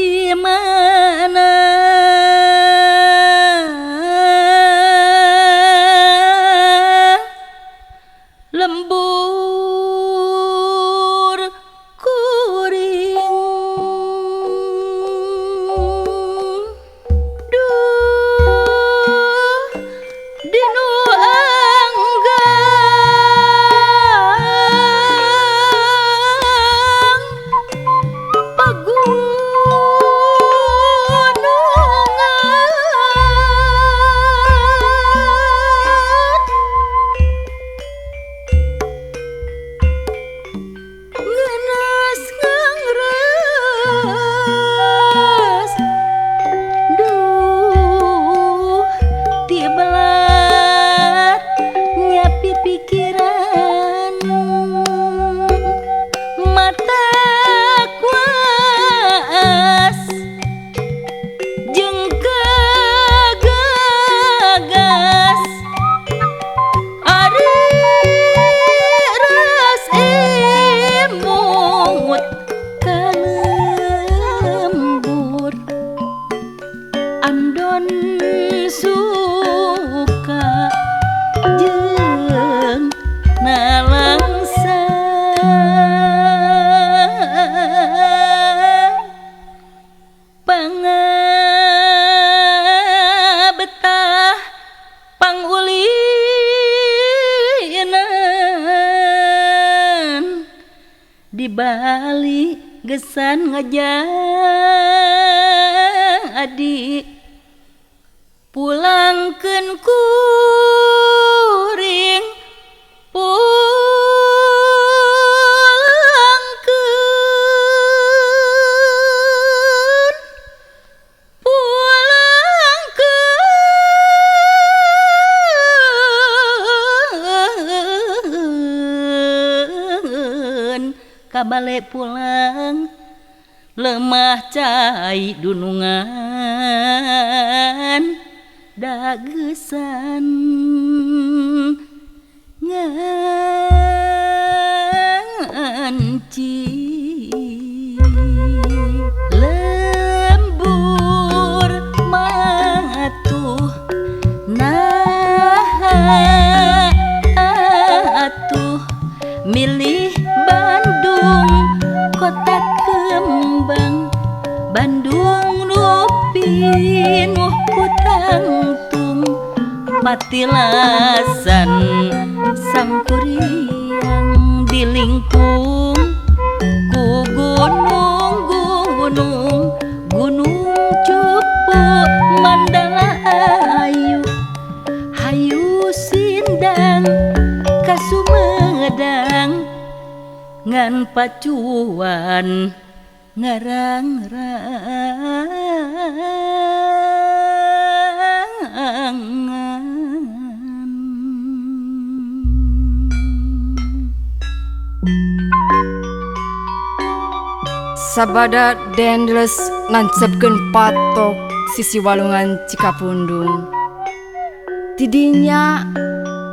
di mana lembur kuring duh dinu anggang ngenas ngangres duh tibelat nyapi pikiran mata kuas jeung kagagas ari ras emut kalembur andon suka jeung nalangsa pangabetah pangulinan di Bali gesan ngajadi pulangkeun kuring pulangkeun kabale pulang lemah cai dunungan dagesan nganci lembur matuh nah atuh milih Bandung kota kembang Bandung nu pinuh ku tangtung patilasan sangkuriang dilingkung ku gunung-gunung gunung cupu mandala ayu hayu sindang ka Sumedang ngan pacuan ngarang-rangan sabada dendles nansepkeun patok sisi walungan Cikapundung tidinya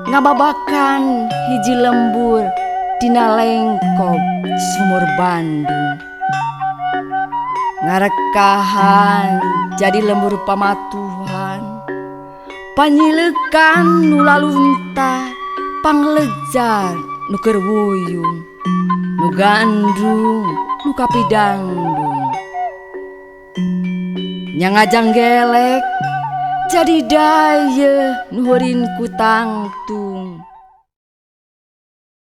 ngababakan hiji lembur dina lengkop sumur Bandung ngarekahan jadi lembur pamatuhan panyilekan nu lalunta panglejar nu keur wuyung nu gandrung nu kapidangdung nyangajang gelek jadi daya nuhurin ku tangtu